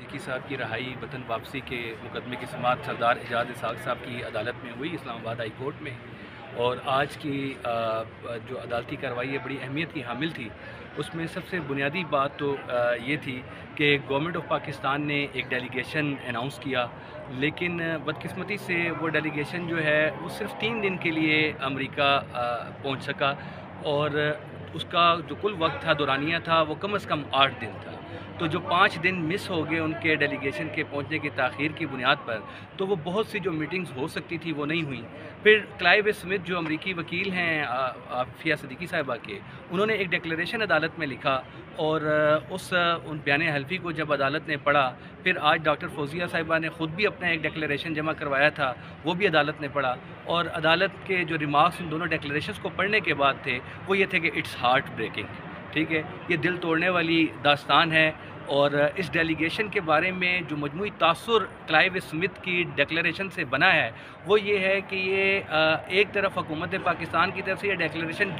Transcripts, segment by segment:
صدیقی صاحب کی رہائی وطن واپسی کے مقدمے کی سماعت سردار اعجاز اسحاق صاحب کی عدالت میں ہوئی اسلام آباد ہائی کورٹ میں، اور آج کی جو عدالتی کارروائی ہے بڑی اہمیت کی حامل تھی۔ اس میں سب سے بنیادی بات تو یہ تھی کہ گورنمنٹ آف پاکستان نے ایک ڈیلیگیشن اناؤنس کیا، لیکن بدقسمتی سے وہ ڈیلیگیشن جو ہے وہ صرف 3 دن کے لیے امریکہ پہنچ سکا، اور اس کا جو کل وقت تھا دورانیہ تھا وہ کم از کم 8 دن تھا۔ تو جو 5 دن مس ہو گئے ان کے ڈیلیگیشن کے پہنچنے کی تاخیر کی بنیاد پر، تو وہ بہت سی جو میٹنگز ہو سکتی تھی وہ نہیں ہوئیں۔ پھر کلائیو اسمتھ جو امریکی وکیل ہیں عافیہ صدیقی صاحبہ کے، انہوں نے ایک ڈیکلیریشن عدالت میں لکھا، اور ان بیان حلفی کو جب عدالت نے پڑھا، پھر آج ڈاکٹر فوزیہ صاحبہ نے خود بھی اپنا ایک ڈیکلیریشن جمع کروایا تھا، وہ بھی عدالت نے پڑھا، اور عدالت کے جو ریمارکس ان دونوں ڈیکلیریشنز کو پڑھنے کے بعد تھے وہ یہ تھے کہ اٹس ہارٹ بریکنگ، ٹھیک ہے، یہ دل توڑنے والی داستان ہے۔ اور اس ڈیلیگیشن کے بارے میں جو مجموعی تاثر کلائیو اسمتھ کی ڈیکلیریشن سے بنا ہے وہ یہ ہے کہ یہ ایک طرف حکومت پاکستان کی طرف سے یہ ڈیکلیریشن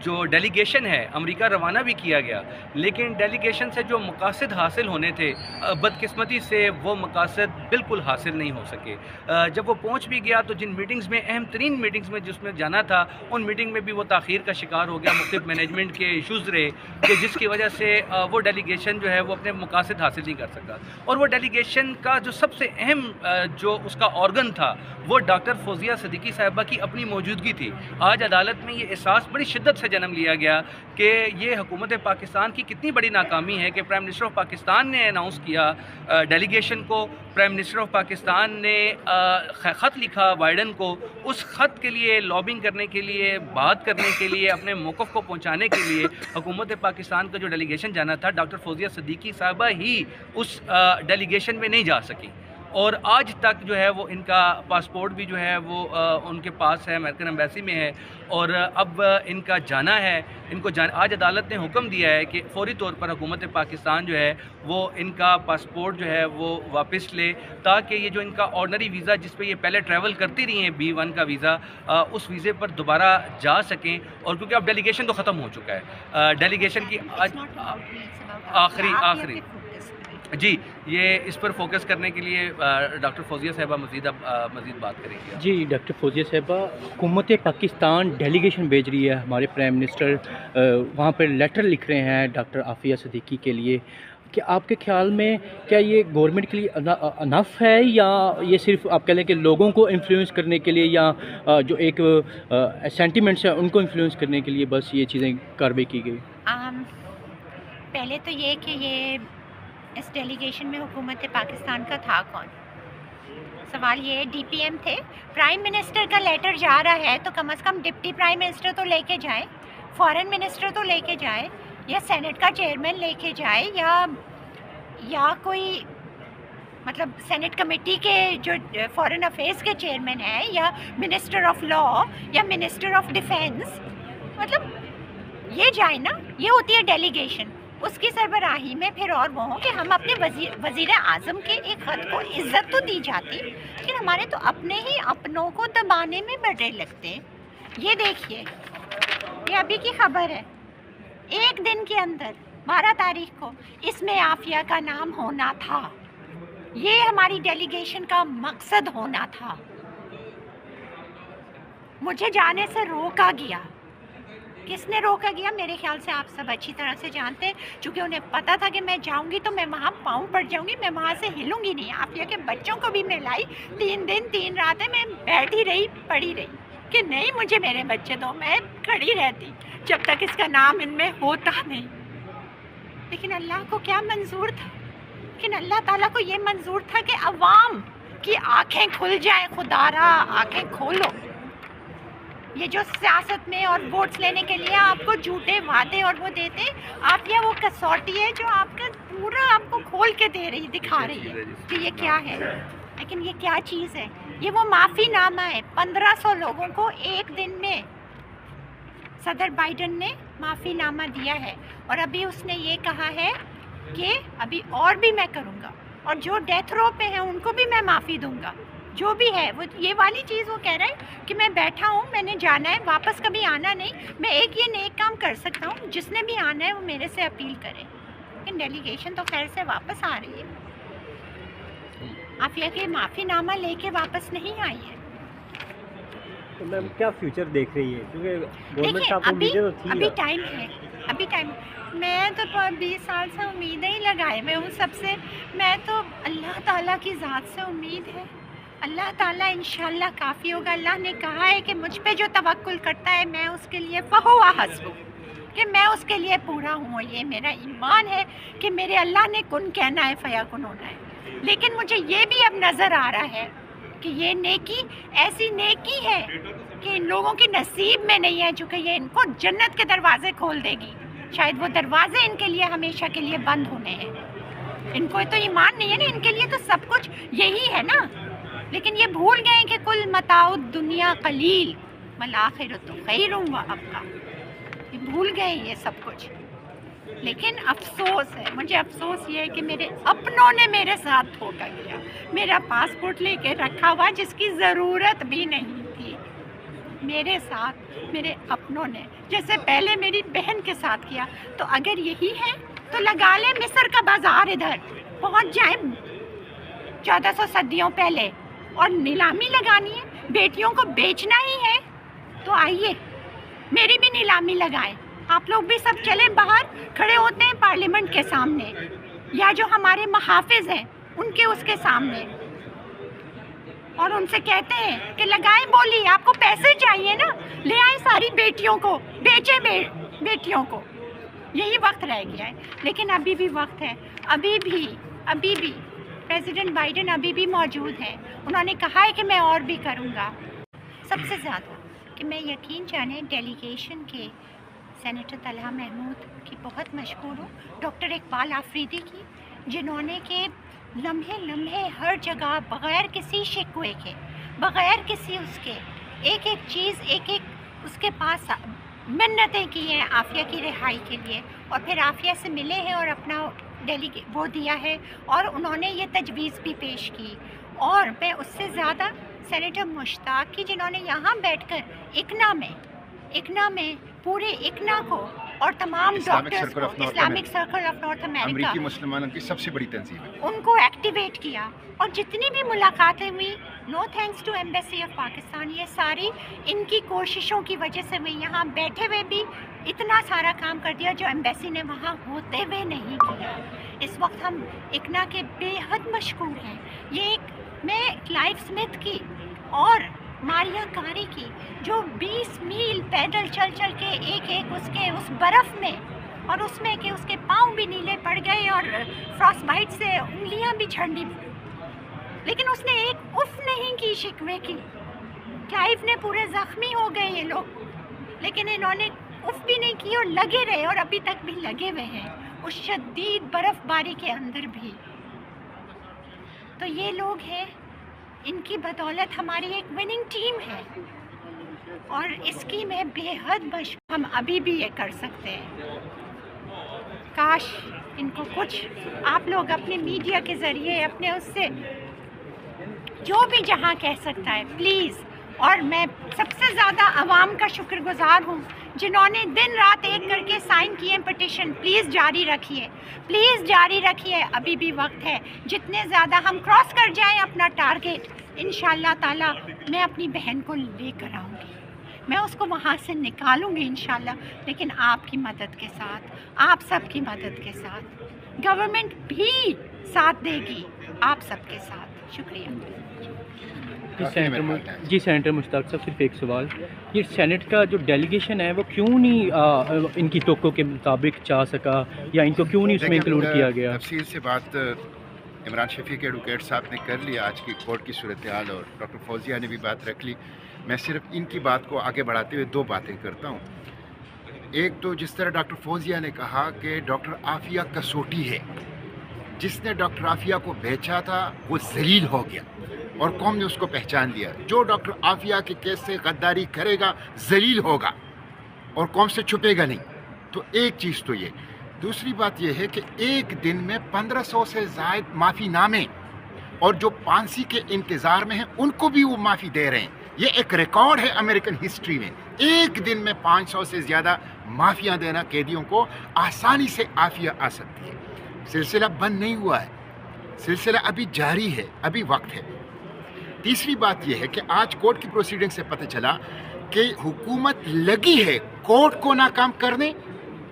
جو ڈیلیگیشن ہے امریکہ روانہ بھی کیا گیا، لیکن ڈیلیگیشن سے جو مقاصد حاصل ہونے تھے بدقسمتی سے وہ مقاصد بالکل حاصل نہیں ہو سکے۔ جب وہ پہنچ بھی گیا تو جن میٹنگز میں اہم ترین میٹنگز میں جس میں جانا تھا ان میٹنگ میں بھی وہ تاخیر کا شکار ہو گیا، مختلف مینجمنٹ کے ایشوز رہے کہ جس کی وجہ سے وہ ڈیلیگیشن جو ہے وہ اپنے مقاصد حاصل نہیں کر سکا۔ اور وہ ڈیلیگیشن کا جو سب سے اہم جو اس کا آرگن تھا وہ ڈاکٹر فوزیہ صدیقی صاحبہ کی اپنی موجودگی تھی۔ آج عدالت میں یہ احساس بڑی شدت سے جنم لیا گیا کہ یہ حکومت پاکستان کی کتنی بڑی ناکامی ہے کہ پرائم منسٹر آف پاکستان نے اناؤنس کیا ڈیلیگیشن کو، پرائم منسٹر آف پاکستان نے خط لکھا بائیڈن کو، اس خط کے لیے لابنگ کرنے کے لیے، بات کرنے کے لیے، اپنے موقف کو پہنچانے کے لیے حکومت پاکستان کا جو ڈیلیگیشن جانا تھا ڈاکٹر فوزیہ صدیقی صاحبہ ہی اس ڈیلیگیشن میں نہیں جا سکی، اور آج تک جو ہے وہ ان کا پاسپورٹ بھی جو ہے وہ ان کے پاس ہے، امریکن ایمبیسی میں ہے، اور اب ان کا جانا ہے، آج عدالت نے حکم دیا ہے کہ فوری طور پر حکومت پاکستان جو ہے وہ ان کا پاسپورٹ جو ہے وہ واپس لے، تاکہ یہ جو ان کا آرڈنری ویزا جس پہ یہ پہلے ٹریول کرتی رہی ہیں B1 کا ویزا، اس ویزے پر دوبارہ جا سکیں، اور کیونکہ اب ڈیلیگیشن تو ختم ہو چکا ہے، ڈیلیگیشن کی آخری جی، یہ اس پر فوکس کرنے کے لیے ڈاکٹر فوزیہ صاحبہ مزید بات کریں گے۔ جی ڈاکٹر فوزیہ صاحبہ، حکومت پاکستان ڈیلیگیشن بھیج رہی ہے، ہمارے پرائم منسٹر وہاں پر لیٹر لکھ رہے ہیں ڈاکٹر عافیہ صدیقی کے لیے، کہ آپ کے خیال میں کیا یہ گورنمنٹ کے لیے انف ہے، یا یہ صرف آپ کہہ لیں کہ لوگوں کو انفلوئنس کرنے کے لیے، یا جو ایک سینٹیمنٹس ہیں ان کو انفلوئنس کرنے کے لیے بس یہ چیزیں کارروائی کی گئی؟ پہلے تو یہ کہ یہ اس ڈیلیگیشن میں حکومت پاکستان کا تھا کون؟ سوال یہ ہے، DPM تھے، پرائم منسٹر کا لیٹر جا رہا ہے تو کم از کم ڈپٹی پرائم منسٹر تو لے کے جائے، فارن منسٹر تو لے کے جائے، یا سینٹ کا چیئرمین لے کے جائے، یا کوئی مطلب سینٹ کمیٹی کے جو فارن افیئرس کے چیئرمین ہیں، یا منسٹر آف لا، یا منسٹر آف ڈیفینس، مطلب یہ جائے نا، یہ ہوتی ہے ڈیلیگیشن۔ اس کی سربراہی میں پھر اور وہ ہوں کہ ہم اپنے وزیر اعظم کے ایک خط کو عزت تو دی جاتی، لیکن ہمارے تو اپنے ہی اپنوں کو دبانے میں بڑے لگتے ہیں۔ یہ دیکھیے، یہ ابھی کی خبر ہے، 1 دن کے اندر 12 تاریخ کو اس میں عافیہ کا نام ہونا تھا، یہ ہماری ڈیلیگیشن کا مقصد ہونا تھا، مجھے جانے سے روکا گیا۔ کس نے روکا گیا؟ میرے خیال سے آپ سب اچھی طرح سے جانتے ہیں، چونکہ انہیں پتا تھا کہ میں جاؤں گی تو میں وہاں پاؤں پڑ جاؤں گی، میں وہاں سے ہلوں گی نہیں۔ عافیہ کے بچوں کو بھی میں لائی، 3 دن 3 راتیں میں بیٹھی رہی، پڑی رہی کہ نہیں مجھے میرے بچے دو، میں کھڑی رہتی جب تک اس کا نام ان میں ہوتا نہیں۔ لیکن اللہ کو کیا منظور تھا؟ لیکن اللہ تعالیٰ کو یہ منظور تھا کہ عوام کی آنکھیں کھل جائیں، خدا را آنکھیں کھولو۔ یہ جو سیاست میں اور ووٹس لینے کے لیے آپ کو جھوٹے وعدے اور وہ دیتے، آپ یہ وہ کسوٹی ہے جو آپ کا پورا آپ کو کھول کے دے رہی، دکھا رہی ہے کہ یہ کیا ہے۔ لیکن یہ کیا چیز ہے؟ یہ وہ معافی نامہ ہے، 1500 لوگوں کو 1 دن میں صدر بائیڈن نے معافی نامہ دیا ہے، اور ابھی اس نے یہ کہا ہے کہ ابھی اور بھی میں کروں گا، اور جو ڈیتھ رو پہ ہیں ان کو بھی میں معافی دوں گا، جو بھی ہے وہ یہ والی چیز وہ کہہ رہے ہیں کہ میں بیٹھا ہوں، میں نے جانا ہے، واپس کبھی آنا نہیں، میں ایک یہ نیک کام کر سکتا ہوں، جس نے بھی آنا ہے وہ میرے سے اپیل کرے۔ लेकिन डेलीगेशन तो खैर से वापस आ रही है, आफिया के माफ़ी नामा लेके वापस नहीं आई है। तो मैम क्या फ्यूचर देख रही है, क्योंकि गवर्नमेंट देखिए साहब को अभी उम्मीदें तो थी अभी ना। टाइम है, अभी टाइम। मैं तो 20 साल से उम्मीदें ही लगाए मैं हूँ सबसे। मैं तो अल्लाह ताला की ज़ात से उम्मीद है, अल्लाह ताला इंशाल्लाह काफ़ी होगा। अल्लाह ने कहा है कि मुझ पे जो तवक्कुल करता है मैं उसके लिए फ़हुवा हस्बुह, कि मैं उसके लिए पूरा हूँ। ये मेरा ईमान है कि मेरे अल्लाह ने कुन कहना है फयाकुन होना है। लेकिन मुझे ये भी अब नज़र आ रहा है कि ये नेकी ऐसी नेकी है कि इन लोगों की नसीब में नहीं है, चूँकि ये इनको जन्नत के दरवाजे खोल देगी। शायद वो दरवाजे इनके लिए हमेशा के लिए बंद होने हैं। इनको तो ईमान नहीं है ना, इनके लिए तो सब कुछ यही है ना। लेकिन ये भूल गए कि कुल मताउ दुनिया कलील वल आखिरतु खैरुम व अबका। ये भूल गए ये सब कुछ। लेकिन अफसोस है, मुझे अफसोस ये है कि मेरे अपनों ने मेरे साथ धोखा किया। मेरा पासपोर्ट लेके रखा हुआ जिसकी ज़रूरत भी नहीं थी, मेरे साथ मेरे अपनों ने, जैसे पहले मेरी बहन के साथ किया। तो अगर यही है तो लगा ले मिस्र का बाज़ार, इधर पहुंच जाए 1400 सदियों पहले, और नीलामी लगानी है, बेटियों को बेचना ही है तो आइए मेरी भी नीलामी लगाएं। आप लोग भी सब चलें बाहर, खड़े होते हैं पार्लियामेंट के सामने, या जो हमारे महाफिज हैं उनके उसके सामने, और उनसे कहते हैं कि लगाएं बोली, आपको पैसे चाहिए ना, ले आए सारी बेटियों को, बेचे बेटियों को। यही वक्त रह गया है। लेकिन अभी भी वक्त है, अभी भी प्रेसिडेंट बाइडेन अभी भी मौजूद हैं। उन्होंने कहा है कि मैं और भी करूँगा। सबसे ज़्यादा कि मैं यकीन जाने डेलीगेशन के सेनेटर तलहा महमूद की बहुत मशहूर हूँ, डॉक्टर इकबाल आफरीदी की, जिन्होंने के लम्हे हर जगह बग़ैर किसी शिकवे के, बग़ैर किसी उसके, एक एक चीज़ एक एक उसके पास मिन्नतें की हैं आफिया की रिहाई के लिए, और फिर आफिया से मिले हैं और अपना वो दिया है, और उन्होंने ये तजवीज़ भी पेश की। और मैं उससे ज़्यादा सेनेटर मुश्ताक की, जिन्होंने यहाँ बैठकर इकना में पूरे इकना को और तमाम डॉक्टर्स को, Islamic circle of north America, अमेरिकी मुसलमानों की सबसे बड़ी तंजीम है, उनको एक्टिवेट किया। और जितनी भी मुलाकातें हुई, no thanks to embassy of Pakistan, ये सारी इनकी कोशिशों की वजह से हुई। यहाँ बैठे हुए भी इतना सारा काम कर दिया जो एम्बेसी ने वहाँ होते हुए नहीं किया। इस वक्त हम इकना के बेहद मशहूर हैं। ये एक मैं क्लाइव स्मिथ की और मारिया कारी की, जो 20 मील पैदल चल के एक उसके उस बर्फ़ में, और उसमें कि उसके पाँव भी नीले पड़ गए और फ्रॉस्ट बाइट से उंगलियां भी झड़नी, लेकिन उसने एक उफ नहीं की शिकवे की। क्लाइव ने पूरे ज़ख्मी हो गए ये लोग, लेकिन इन्होंने उफ भी नहीं की और लगे रहे, और अभी तक भी लगे हुए हैं उस शदीद बर्फ़बारी के अंदर भी। तो ये लोग हैं, इनकी बदौलत हमारी एक विनिंग टीम है, और इसकी मैं बेहद हम अभी भी ये कर सकते हैं। काश इनको कुछ आप लोग अपने मीडिया के ज़रिए, अपने उससे जो भी जहाँ कह सकता है प्लीज़। और मैं सबसे ज़्यादा आवाम का शुक्रगुज़ार हूँ जिन्होंने दिन रात एक करके साइन किए पिटिशन। प्लीज़ जारी रखिए, प्लीज़ जारी रखिए, अभी भी वक्त है। जितने ज़्यादा हम क्रॉस कर जाएं अपना टारगेट, इंशाल्लाह ताला मैं अपनी बहन को लेकर आऊँगी, मैं उसको वहाँ से निकालूँगी इंशाल्लाह, लेकिन आपकी मदद के साथ, आप सबकी मदद के साथ। गवर्नमेंट भी साथ देगी आप सबके साथ। शुक्रिया। जी सेनेटर मुश्ताक साहब, सिर्फ एक सवाल, ये सेनेट का जो डेलीगेशन है वो क्यों नहीं इनकी टोकों के मुताबिक जा सका, या इनको क्यों नहीं उसमें इंक्लूड किया गया? तफसील से बात इमरान शफी के एडवोकेट साहब ने कर ली आज की कोर्ट की सूरत हाल, और डॉक्टर फौजिया ने भी बात रख ली। मैं सिर्फ इनकी बात को आगे बढ़ाते हुए दो बातें करता हूँ। एक तो जिस तरह डॉक्टर फौजिया ने कहा कि डॉक्टर आफिया कसौटी है, जिसने डॉक्टर आफिया को बेचा था वो जलील हो गया और कौम ने उसको पहचान लिया। जो डॉक्टर आफिया के केस से गद्दारी करेगा जलील होगा और कौम से छुपेगा नहीं। तो एक चीज़ तो ये। दूसरी बात यह है कि एक दिन में 1500 से ज़ायद माफ़ी नामे, और जो फांसी के इंतज़ार में हैं उनको भी वो माफ़ी दे रहे हैं। ये एक रिकॉर्ड है अमेरिकन हिस्ट्री में। एक दिन में 500 से ज़्यादा माफ़ियाँ देना कैदियों को, आसानी से आफिया आ सकती है। सिलसिला बंद नहीं हुआ है, सिलसिला अभी जारी है, अभी वक्त है। तीसरी बात यह है कि आज कोर्ट की प्रोसीडिंग से पता चला कि हुकूमत लगी है कोर्ट को नाकाम करने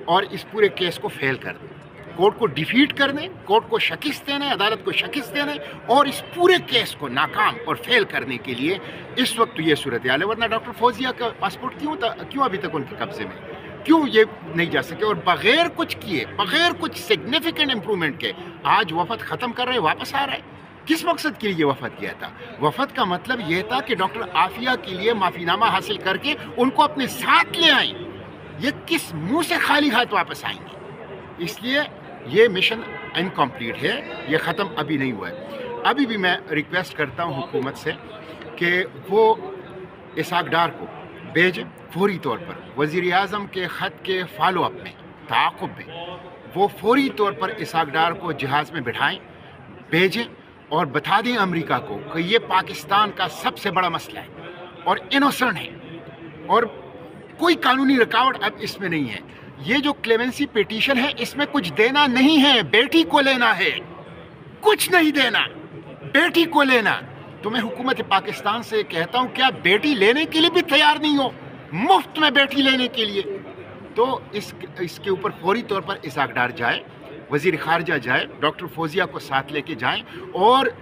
और इस पूरे केस को फेल करने, कोर्ट को डिफीट करने, कोर्ट को शिकस्त देने, अदालत को शिकस्त देने और इस पूरे केस को नाकाम और फेल करने के लिए इस वक्त ये सूरत हाल है। वरना डॉक्टर फौजिया का पासपोर्ट क्यों अभी तक उनके कब्जे में, क्यों ये नहीं जा सके? और बगैर कुछ किए, बगैर कुछ सिग्निफिकेंट इम्प्रूवमेंट के आज वफद ख़त्म कर रहे, वापस आ रहे। किस मकसद के लिए ये वफद किया था? वफद का मतलब ये था कि डॉक्टर आफिया के लिए माफ़ीनामा हासिल करके उनको अपने साथ ले आएँ। ये किस मुंह से खाली हाथ वापस आएंगे? इसलिए ये मिशन इनकम्प्लीट है, ये ख़त्म अभी नहीं हुआ है। अभी भी मैं रिक्वेस्ट करता हूँ हुकूमत से कि वो इसहाक डार को भेजें फौरी तौर पर, वज़ीर आज़म के ख़त के फॉलो अप में, ताक़ुब में वो फौरी तौर पर इसहाक डार को जहाज़ में बिठाएं, भेजें और बता दें अमेरिका को कि ये पाकिस्तान का सबसे बड़ा मसला है और इनोसेंट है और कोई कानूनी रुकावट अब इसमें नहीं है। ये जो क्लेमेंसी पिटीशन है इसमें कुछ देना नहीं है, बेटी को लेना है, कुछ नहीं देना, बेटी को लेना। तो मैं हुकूमत पाकिस्तान से कहता हूँ क्या बेटी लेने के लिए भी तैयार नहीं हो, मुफ्त में बेटी लेने के लिए? तो इसके ऊपर फौरी तौर पर इसहाक डार जाए, वज़ीर ख़ारजा जाए, डॉक्टर फौजिया को साथ लेके जाएं और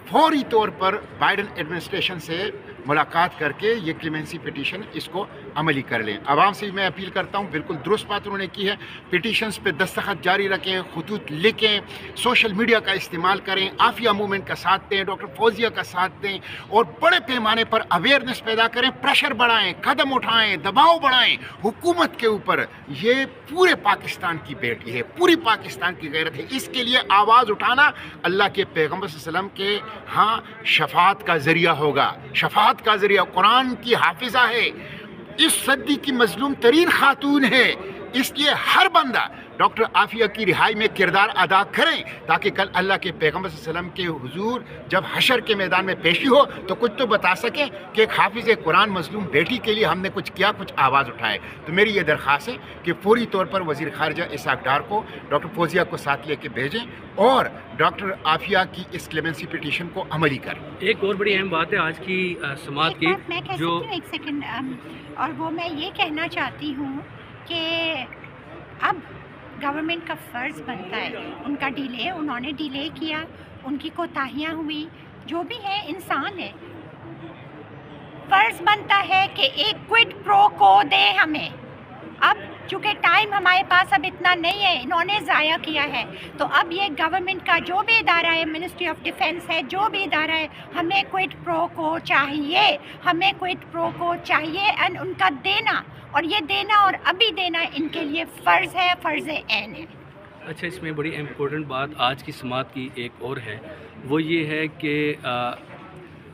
फौरी तौर पर बाइडन एडमिनिस्ट्रेशन से मुलाकात करके ये क्लेमेंसी पिटीशन इसको अमली कर लें। आवाम से मैं अपील करता हूँ, बिल्कुल दुरुस्त बात उन्होंने की है, पिटीशंस पे दस्तखत जारी रखें, खुतूत लिखें, सोशल मीडिया का इस्तेमाल करें, आफिया मूवमेंट का साथ दें, डॉक्टर फौजिया का साथ दें और बड़े पैमाने पर अवेयरनेस पैदा करें, प्रेशर बढ़ाएं, कदम उठाएं, दबाव बढ़ाएं हुकूमत के ऊपर। ये पूरे पाकिस्तान की बेटी है, पूरी पाकिस्तान की गैरत है, इसके लिए आवाज़ उठाना अल्लाह के पैगम्बर सल्लल्लाहु अलैहि वसल्लम के शफात का ज़रिया होगा, शफात का ज़रिया। कुरान की हाफिज़ा है, इस सदी की मजलूम तरीन खातून है, इसलिए हर बंदा डॉक्टर आफिया की रिहाई में किरदार अदा करें ताकि कल अल्लाह के पैगम्बर सल्लल्लाहु अलैहि वसल्लम के हुजूर जब हशर के मैदान में पेशी हो तो कुछ तो बता सकें कि एक हाफिज़ कुरान मजलूम बेटी के लिए हमने कुछ किया, कुछ आवाज़ उठाए। तो मेरी ये दरख्वास्त है कि फौरी तौर पर वज़ीर ख़ारजा इसहाक डार को डॉक्टर फौजिया को साथ लेके भेजें और डॉक्टर आफिया की इस क्लेमेंसी पिटीशन को अमली करें। एक और बड़ी अहम बात है आज की समात की, जो एक सेकंड, और वो मैं ये कहना चाहती हूँ कि अब गवर्नमेंट का फ़र्ज़ बनता है, उनका डिले, उन्होंने डिले किया, उनकी कोताहियाँ हुई, जो भी है इंसान है, फ़र्ज़ बनता है कि एक क्विड प्रो को दे हमें। अब चूँकि टाइम हमारे पास अब इतना नहीं है, इन्होंने ज़ाया किया है, तो अब ये गवर्नमेंट का जो भी इदारा है, मिनिस्ट्री ऑफ डिफेंस है, जो भी इदारा है, हमें क्विड प्रो को चाहिए, हमें क्विड प्रो को चाहिए एंड उनका देना, और ये देना और अभी देना इनके लिए फ़र्ज़ है, फ़र्ज़ ऐन है। अच्छा, इसमें बड़ी इम्पोर्टेंट बात आज की समात की एक और है, वो ये है कि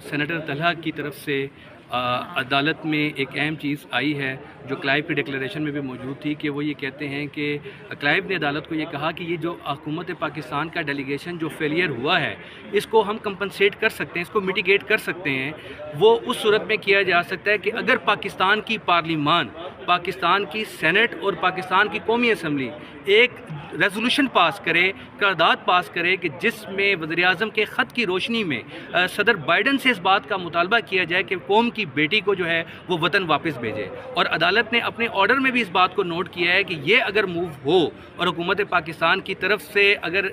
सेनेटर तलहा की तरफ से अदालत में एक अहम चीज़ आई है जो क्लाइव की डिक्लेरेशन में भी मौजूद थी, कि वो ये कहते हैं कि क्लाइव ने अदालत को ये कहा कि ये जो हुकूमत पाकिस्तान का डेलीगेशन जो फेलियर हुआ है इसको हम कंपनसेट कर सकते हैं, इसको मिटिगेट कर सकते हैं। वो उस सूरत में किया जा सकता है कि अगर पाकिस्तान की पार्लिमान, पाकिस्तान की सेनेट और पाकिस्तान की कौमी असम्बली एक रेजोल्यूशन पास करे, करारदाद पास करे कि जिसमें वज़ीर आज़म के ख़त की रोशनी में सदर बाइडन से इस बात का मुतालबा किया जाए कि कौम की बेटी को जो है वो वतन वापस भेजे। और अदालत ने अपने ऑर्डर में भी इस बात को नोट किया है कि ये अगर मूव हो और हुकूमत पाकिस्तान की तरफ से अगर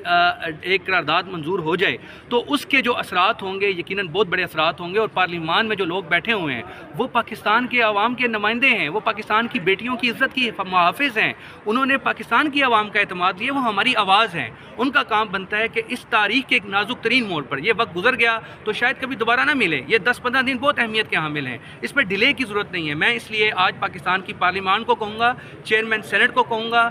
एक करारदाद मंजूर हो जाए तो उसके जो असरात होंगे यकीनन बहुत बड़े असरात होंगे, और पार्लिमान में जो लोग बैठे हुए हैं वो पाकिस्तान के आवाम के नुमाइंदे हैं, वो पाकिस्तान की बेटियों की इज़्ज़त की मुहाफ़िज़ हैं, उन्होंने पाकिस्तान की आवाम का एतमाद लिया, वो हमारी आवाज़ हैं। उनका काम बनता है कि इस तारीख के एक नाजुक तरीन मोड़ पर, ये वक्त गुजर गया तो शायद कभी दोबारा ना मिले, ये 10-15 दिन बहुत अहमियत के हामिल हैं, इस पर डिले की ज़रूरत नहीं है। मैं इसलिए आज पाकिस्तान की पार्लिमान को कहूँगा, चेयरमैन सेनेट को कहूँगा,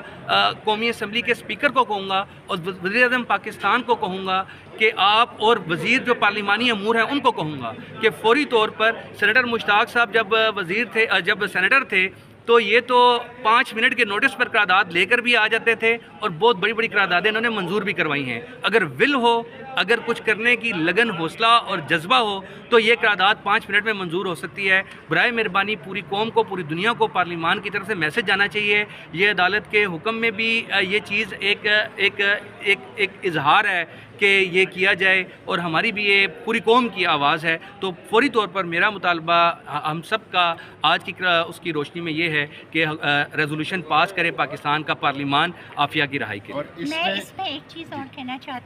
कौमी असम्बली के स्पीकर को कहूँगा और वज़ीर आज़म पाकिस्तान को कहूँगा कि आप, और वज़ीर जो पार्लिमानी अमूर हैं उनको कहूँगा कि फ़ौरी तौर पर सेनेटर मुश्ताक साहब जब वज़ीर थे, जब सेनेटर थे, तो ये तो 5 मिनट के नोटिस पर करारदाद लेकर भी आ जाते थे और बहुत बड़ी बड़ी करारदादें इन्होंने मंजूर भी करवाई हैं। अगर विल हो اگر کچھ کرنے کی لگن، حوصلہ اور جذبہ ہو تو یہ قرارداد 5 منٹ میں منظور ہو سکتی ہے۔ برائے مہربانی پوری قوم کو، پوری دنیا کو پارلیمان کی طرف سے میسج جانا چاہیے۔ یہ عدالت کے حکم میں بھی یہ چیز ایک اظہار ہے کہ یہ کیا جائے، اور ہماری بھی یہ پوری قوم کی آواز ہے۔ تو فوری طور پر میرا مطالبہ ہم سب کا آج کی اس کی روشنی میں یہ ہے کہ ریزولوشن پاس کرے پاکستان کا پارلیمان عافیہ کی رہائی کے لیے۔ اور میں اس میں ایک چیز اور کہنا چاہتی